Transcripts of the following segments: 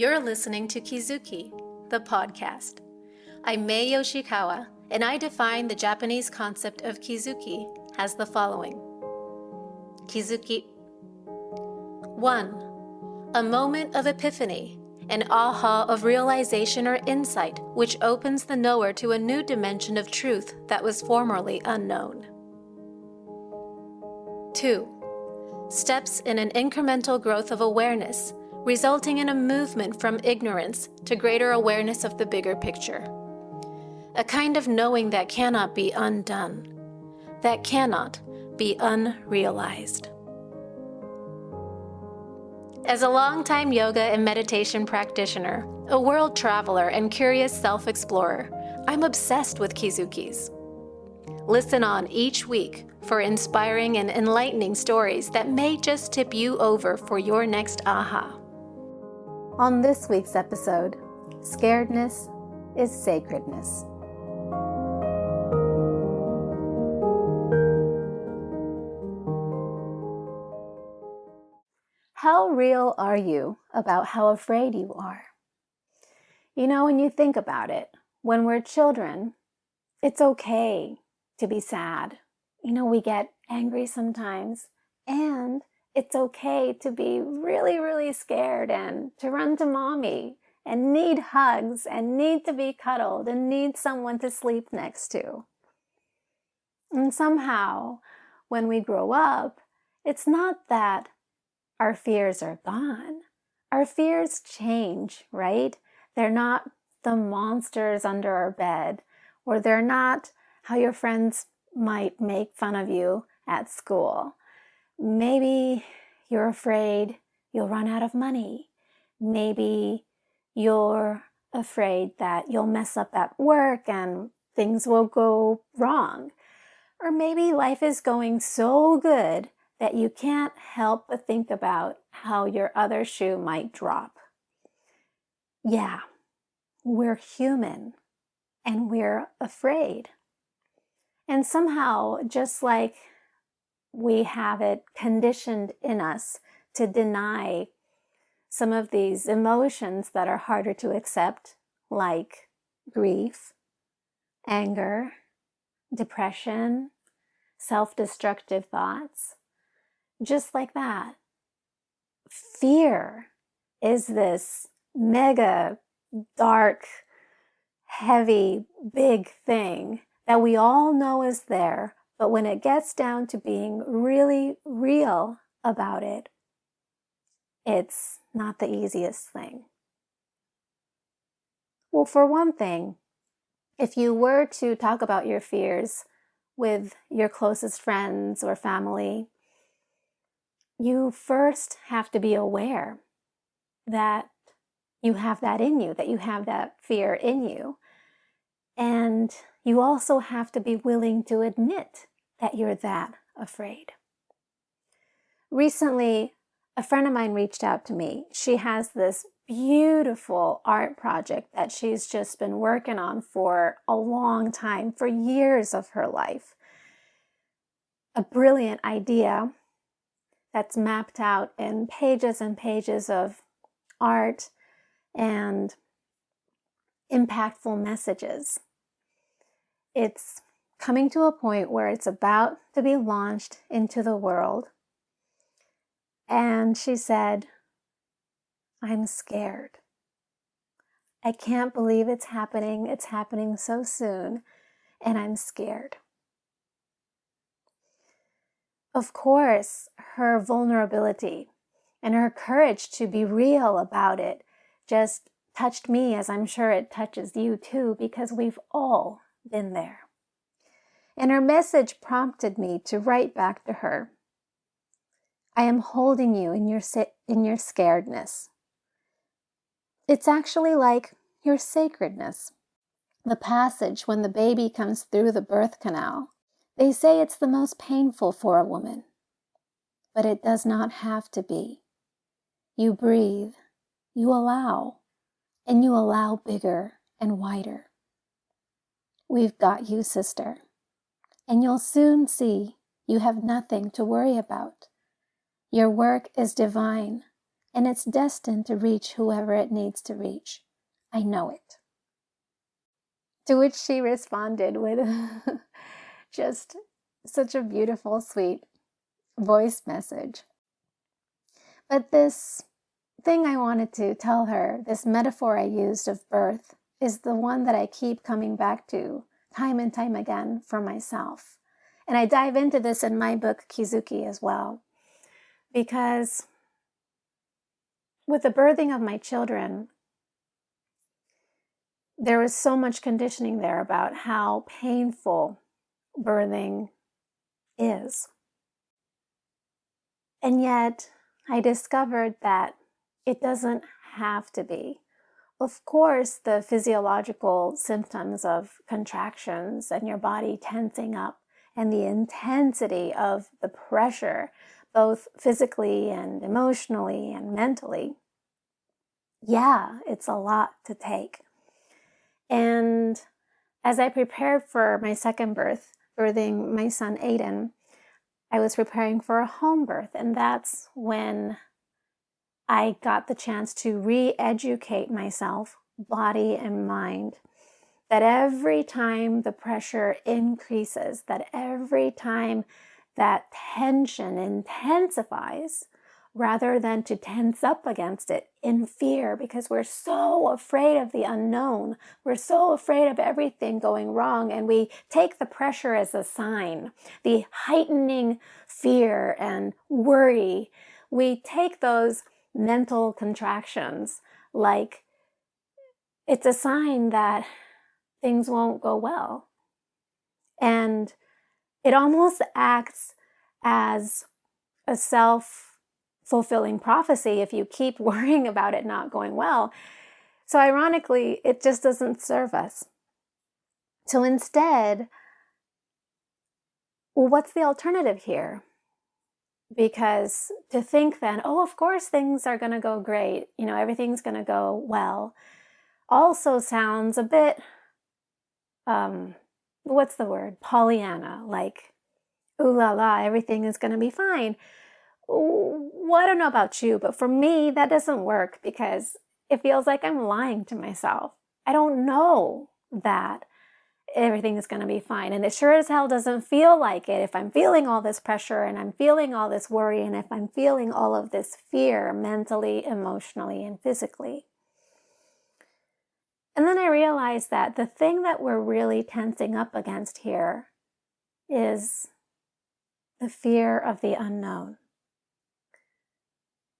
You're listening to Kizuki, the podcast. I'm Mae Yoshikawa, and I define the Japanese concept of kizuki as the following. Kizuki 1. A moment of epiphany, an aha of realization or insight which opens the knower to a new dimension of truth that was formerly unknown. 2. Steps in an incremental growth of awareness, resulting in a movement from ignorance to greater awareness of the bigger picture. A kind of knowing that cannot be undone, that cannot be unrealized. As a longtime yoga and meditation practitioner, a world traveler, and curious self-explorer, I'm obsessed with kizukis. Listen on each week for inspiring and enlightening stories that may just tip you over for your next aha. On this week's episode, Scaredness is Sacredness. How real are you about how afraid you are? You know, when you think about it, when we're children, it's okay to be sad. You know, we get angry sometimes, and it's okay to be really, really scared and to run to mommy and need hugs and need to be cuddled and need someone to sleep next to. And somehow, when we grow up, it's not that our fears are gone. Our fears change, right? They're not the monsters under our bed, or they're not how your friends might make fun of you at school. Maybe you're afraid you'll run out of money. Maybe you're afraid that you'll mess up at work and things will go wrong. Or maybe life is going so good that you can't help but think about how your other shoe might drop. Yeah, we're human and we're afraid. And somehow, just like we have it conditioned in us to deny some of these emotions that are harder to accept, like grief, anger, depression, self-destructive thoughts. Just like that, fear is this mega, dark, heavy, big thing that we all know is there. But when it gets down to being really real about it, it's not the easiest thing. Well, for one thing, if you were to talk about your fears with your closest friends or family, you first have to be aware that you have that in you, that you have that fear in you. And you also have to be willing to admit that you're that afraid. Recently, a friend of mine reached out to me. She has this beautiful art project that she's just been working on for a long time, for years of her life. A brilliant idea that's mapped out in pages and pages of art and impactful messages. It's coming to a point where it's about to be launched into the world. And she said, I'm scared. I can't believe it's happening. It's happening so soon, and I'm scared. Of course, her vulnerability and her courage to be real about it just touched me, as I'm sure it touches you too, because we've all been there. And her message prompted me to write back to her, I am holding you in your scaredness. It's actually like your sacredness. The passage when the baby comes through the birth canal, they say it's the most painful for a woman, but it does not have to be. You breathe, you allow, and you allow bigger and wider. We've got you, sister, and you'll soon see you have nothing to worry about. Your work is divine, and it's destined to reach whoever it needs to reach. I know it. To which she responded with just such a beautiful, sweet voice message. But this thing I wanted to tell her, this metaphor I used of birth, is the one that I keep coming back to time and time again for myself. And I dive into this in my book, Kizuki, as well. Because with the birthing of my children, there was so much conditioning there about how painful birthing is. And yet, I discovered that it doesn't have to be. Of course, the physiological symptoms of contractions and your body tensing up and the intensity of the pressure, both physically and emotionally and mentally, yeah, it's a lot to take. And as I prepared for my second birth, birthing my son Aiden, I was preparing for a home birth, and that's when I got the chance to re-educate myself, body and mind, that every time the pressure increases, that every time that tension intensifies, rather than to tense up against it in fear, because we're so afraid of the unknown, we're so afraid of everything going wrong, and we take the pressure as a sign, the heightening fear and worry. We take those mental contractions like it's a sign that things won't go well. And it almost acts as a self-fulfilling prophecy if you keep worrying about it not going well. So ironically, it just doesn't serve us. So instead, well, what's the alternative here? Because to think then, oh, of course things are going to go great, everything's going to go well, also sounds a bit, what's the word? Pollyanna, like, ooh la la, everything is going to be fine. Well, I don't know about you, but for me, that doesn't work because it feels like I'm lying to myself. I don't know that everything is going to be fine. And it sure as hell doesn't feel like it if I'm feeling all this pressure and I'm feeling all this worry and if I'm feeling all of this fear mentally, emotionally, and physically. And then I realized that the thing that we're really tensing up against here is the fear of the unknown.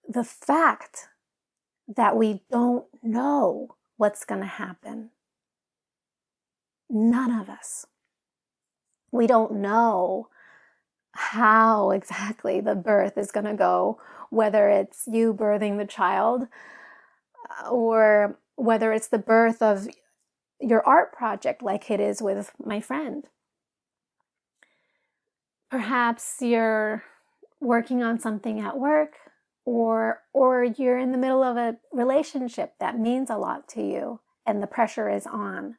The fact that we don't know what's going to happen. None of us. We don't know how exactly the birth is going to go, whether it's you birthing the child or whether it's the birth of your art project like it is with my friend. Perhaps you're working on something at work or you're in the middle of a relationship that means a lot to you and the pressure is on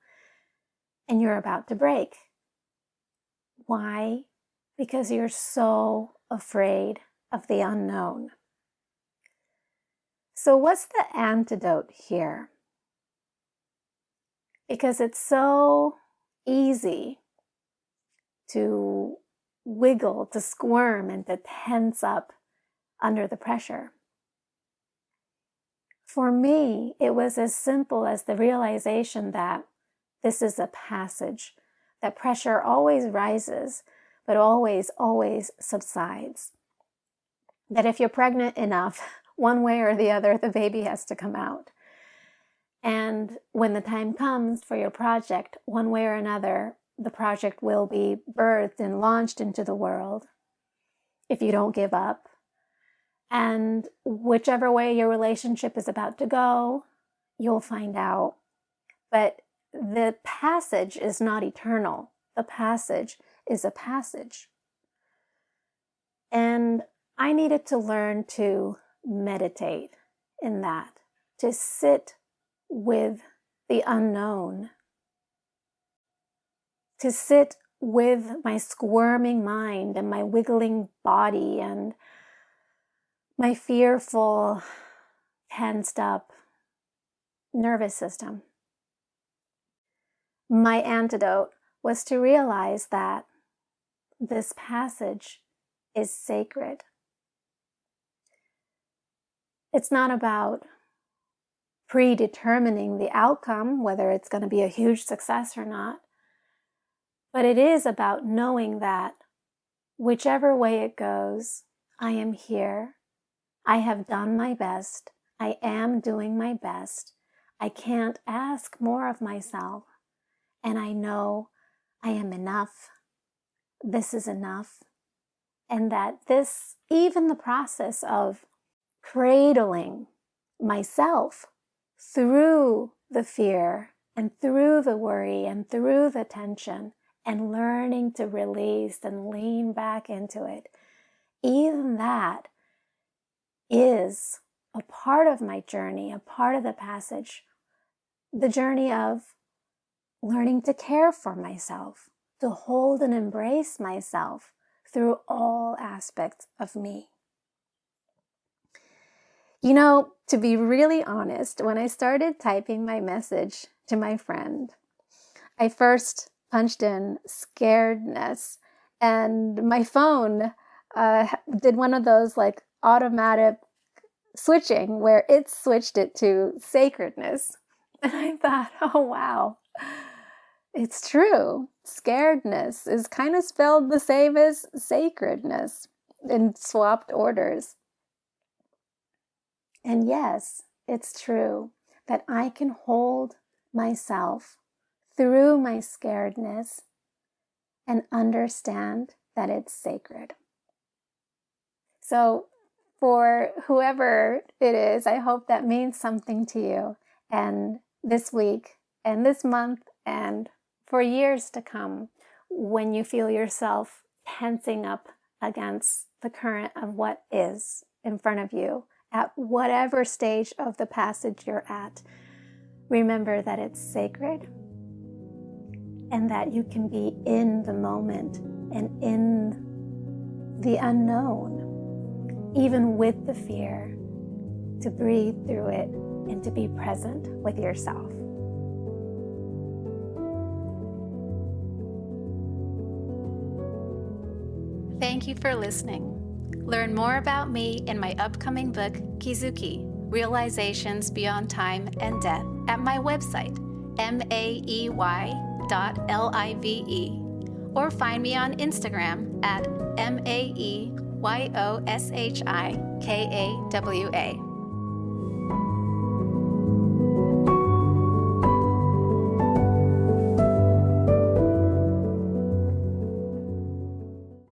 and you're about to break. Why? Because you're so afraid of the unknown. So what's the antidote here? Because it's so easy to wiggle, to squirm, and to tense up under the pressure. For me, it was as simple as the realization that this is a passage, that pressure always rises, but always, always subsides. That if you're pregnant enough, one way or the other, the baby has to come out. And when the time comes for your project, one way or another, the project will be birthed and launched into the world if you don't give up. And whichever way your relationship is about to go, you'll find out. But the passage is not eternal. The passage is a passage. And I needed to learn to meditate in that, to sit with the unknown, to sit with my squirming mind and my wiggling body and my fearful tensed up nervous system. My antidote was to realize that this passage is sacred. It's not about predetermining the outcome, whether it's going to be a huge success or not, but it is about knowing that whichever way it goes, I am here. I have done my best. I am doing my best. I can't ask more of myself. And I know I am enough. This is enough. And that this, even the process of cradling myself through the fear and through the worry and through the tension and learning to release and lean back into it, even that is a part of my journey, a part of the passage, the journey of learning to care for myself, to hold and embrace myself through all aspects of me. You know, to be really honest, when I started typing my message to my friend, I first punched in scaredness, and my phone did one of those like automatic switching where it switched it to sacredness. And I thought, oh wow, it's true. Scaredness is kind of spelled the same as sacredness in swapped orders. And yes, it's true that I can hold myself through my scaredness and understand that it's sacred. So for whoever it is, I hope that means something to you. And this week and this month and for years to come, when you feel yourself tensing up against the current of what is in front of you, at whatever stage of the passage you're at, remember that it's sacred and that you can be in the moment and in the unknown, even with the fear, to breathe through it and to be present with yourself. Thank you for listening. Learn more about me in my upcoming book, Kizuki, Realizations Beyond Time and Death, at my website, maey.live, or find me on Instagram at maeyoshiKawa.